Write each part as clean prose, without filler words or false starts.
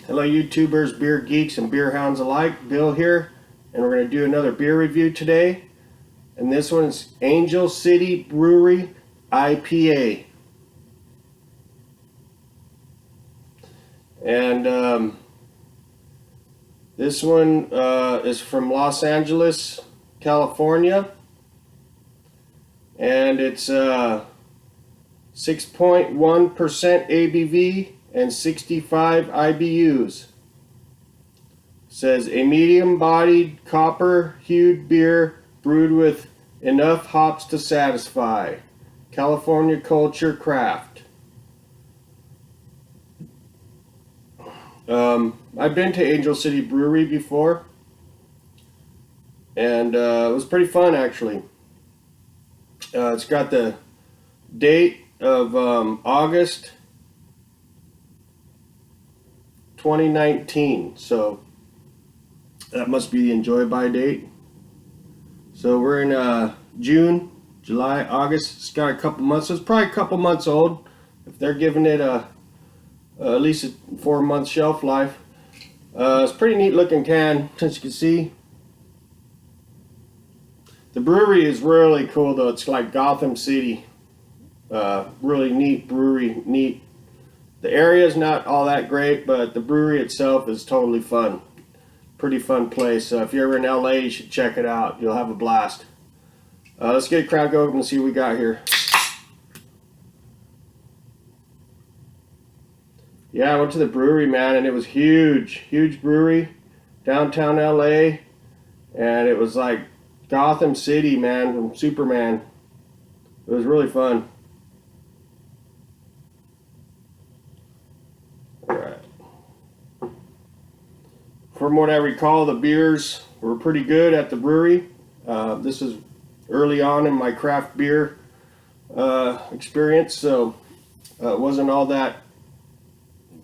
Hello YouTubers, beer geeks, and beer hounds alike. Bill here, and we're going to do another beer review today. And this one's Angel City Brewery IPA. And this one is from Los Angeles, California. And it's 6.1% ABV and 65 IBUs. Says a medium-bodied, copper-hued beer brewed with enough hops to satisfy. California Culture Craft. I've been to Angel City Brewery before, and it was pretty fun actually. It's got the date of August 2019, so that must be the enjoy by date. So we're in June, July, August. It's got a couple months. So it's probably a couple months old. If they're giving it at least a 4-month shelf life. It's a pretty neat looking can, as you can see. The brewery is really cool though. It's like Gotham City. Really neat brewery, neat. The area is not all that great, but the brewery itself is totally fun. Pretty fun place. If you're ever in LA, you should check it out. You'll have a blast. Let's get a crack open and see what we got here. Yeah, I went to the brewery, man, and it was huge. Huge brewery, downtown LA. And it was like Gotham City, man, from Superman. It was really fun. Alright. From what I recall, the beers were pretty good at the brewery. This is early on in my craft beer experience, so it wasn't all that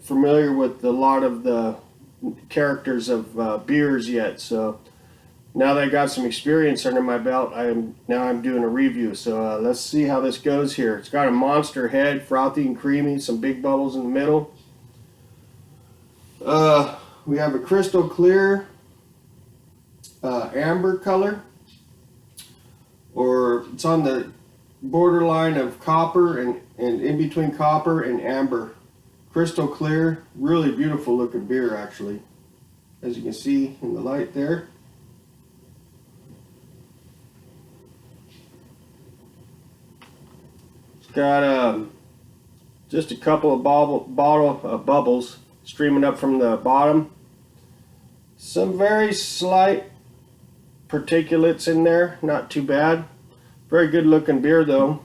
familiar with a lot of the characters of beers yet. So now that I got some experience under my belt, I'm doing a review. So let's see how this goes here. It's got a monster head, frothy and creamy, some big bubbles in the middle. We have a crystal clear amber color, or it's on the borderline of copper and in between copper and amber. Crystal clear, really beautiful looking beer actually, as you can see in the light there. It's got just a couple of bubbles streaming up from the bottom. Some very slight particulates in there, not too bad. Very good looking beer though.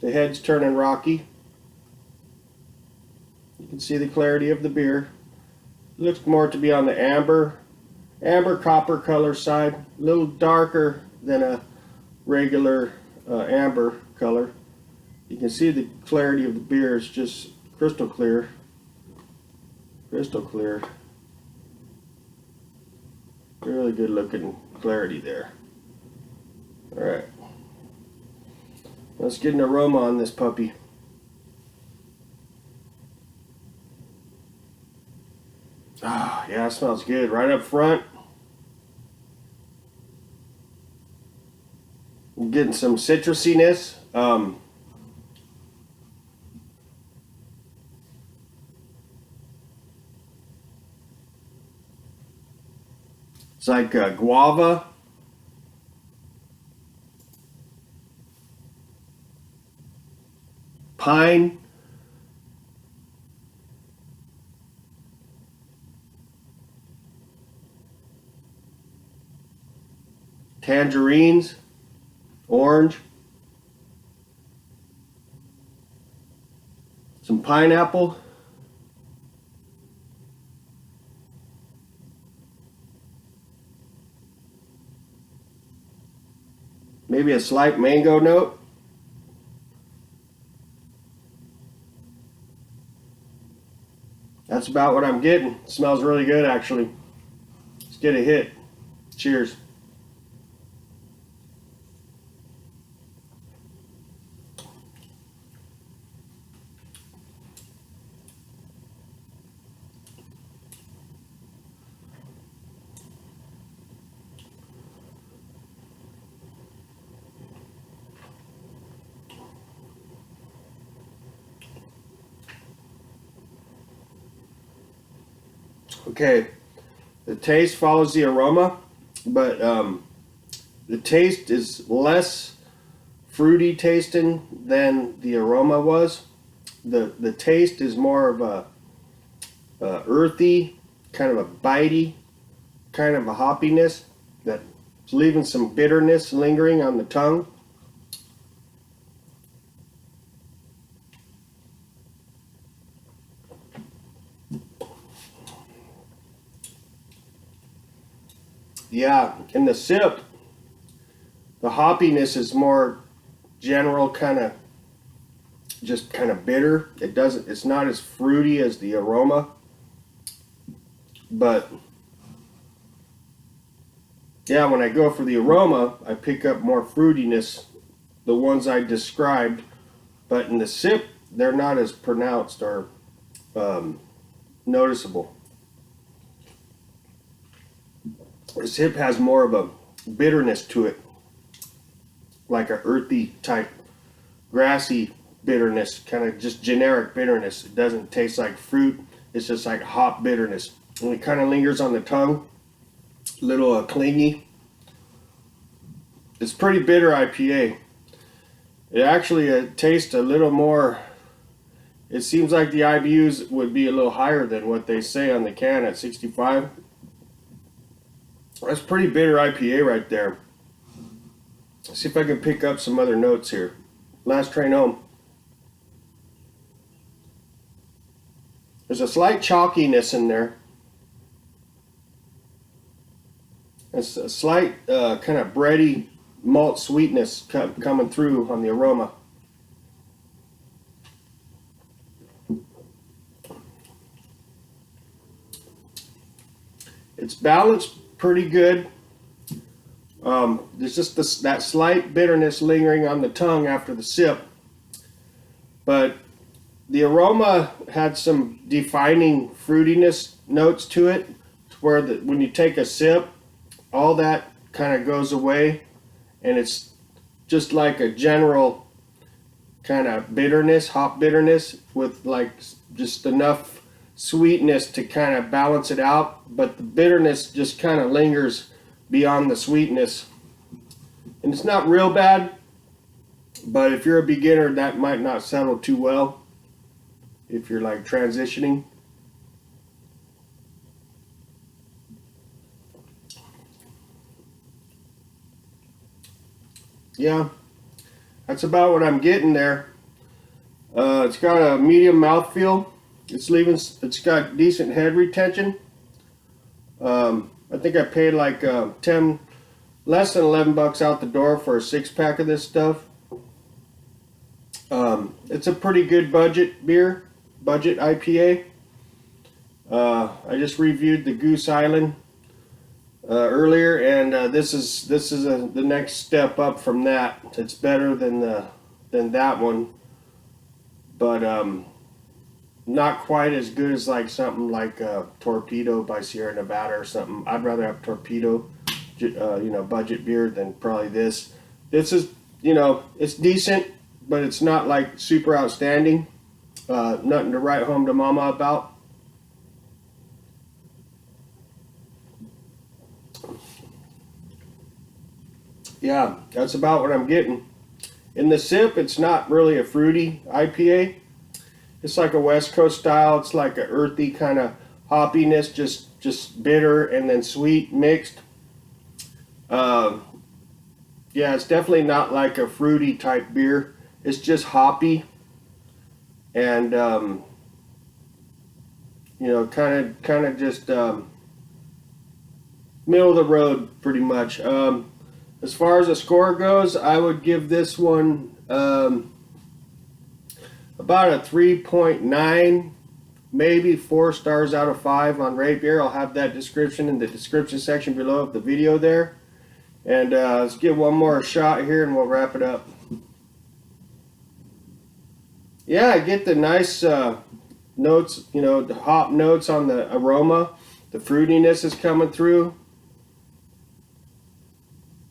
The head's turning rocky. You can see the clarity of the beer. It looks more to be on the amber copper color side, a little darker than a regular amber color. You can see the clarity of the beer is just crystal clear. Crystal clear. Really good looking clarity there. Alright. Let's get an aroma on this puppy. Ah, yeah, it smells good. Right up front. I'm getting some citrusiness. It's like guava. Pine. Tangerines, orange, some pineapple, maybe a slight mango note. That's about what I'm getting. It smells really good actually. Let's get a hit. Cheers. Okay, the taste follows the aroma, but the taste is less fruity tasting than the aroma was. The taste is more of a earthy, kind of a bitey, kind of a hoppiness that's leaving some bitterness lingering on the tongue. Yeah, in the sip, the hoppiness is more general, kind of just kind of bitter. It's not as fruity as the aroma, but yeah, when I go for the aroma, I pick up more fruitiness, the ones I described, but in the sip, they're not as pronounced or noticeable. The sip has more of a bitterness to it, like a earthy type, grassy bitterness, kind of just generic bitterness. It doesn't taste like fruit. It's just like hop bitterness, and it kind of lingers on the tongue, a little clingy. It's pretty bitter IPA. It actually tastes a little more. It seems like the IBUs would be a little higher than what they say on the can at 65. That's pretty bitter IPA right there. Let's see if I can pick up some other notes here. Last train home. There's a slight chalkiness in there. It's a slight kind of bready malt sweetness coming through on the aroma. It's balanced pretty good. There's just that slight bitterness lingering on the tongue after the sip, but the aroma had some defining fruitiness notes to it, where when you take a sip, all that kind of goes away, and it's just like a general kind of bitterness, hop bitterness, with like just enough sweetness to kind of balance it out, but the bitterness just kind of lingers beyond the sweetness. And it's not real bad, but if you're a beginner, that might not settle too well if you're like transitioning. Yeah, that's about what I'm getting there. It's got a medium mouthfeel. It's got decent head retention. I think I paid like less than $11 out the door for a 6-pack of this stuff. It's a pretty good budget beer, budget IPA. I just reviewed the Goose Island earlier, and this is the next step up from that. It's better than that one, but not quite as good as like something like Torpedo by Sierra Nevada or something. I'd rather have Torpedo, budget beer than probably this. This is, it's decent, but it's not like super outstanding. Nothing to write home to mama about. Yeah, that's about what I'm getting. In the sip, it's not really a fruity IPA. It's like a West Coast style. It's like an earthy kind of hoppiness, just bitter and then sweet mixed. Yeah, it's definitely not like a fruity type beer. It's just hoppy and kind of just middle of the road pretty much. As far as the score goes, I would give this one about a 3.9, maybe 4 stars out of 5 on Rate Beer. I'll have that description in the description section below of the video there. And let's give one more shot here and we'll wrap it up. Yeah, I get the nice notes, the hop notes on the aroma. The fruitiness is coming through.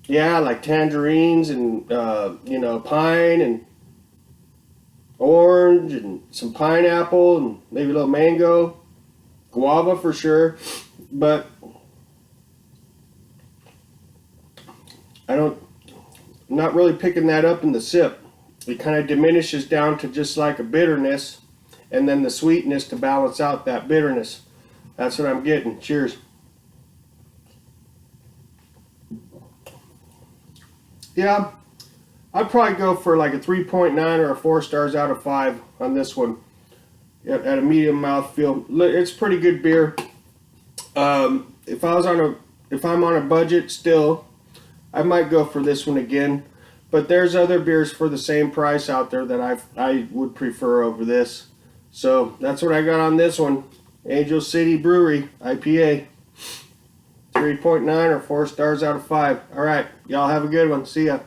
Yeah, like tangerines and, pine and orange and some pineapple and maybe a little mango. guava for sure, but I'm not really picking that up in the sip. It kind of diminishes down to just like a bitterness, and then the sweetness to balance out that bitterness. That's what I'm getting. Cheers. Yeah, I'd probably go for like a 3.9 or a 4 stars out of 5 on this one. At a medium mouthfeel, it's pretty good beer. If I'm on a budget still, I might go for this one again. But there's other beers for the same price out there that I would prefer over this. So that's what I got on this one. Angel City Brewery IPA. 3.9 or 4 stars out of 5. All right, y'all have a good one. See ya.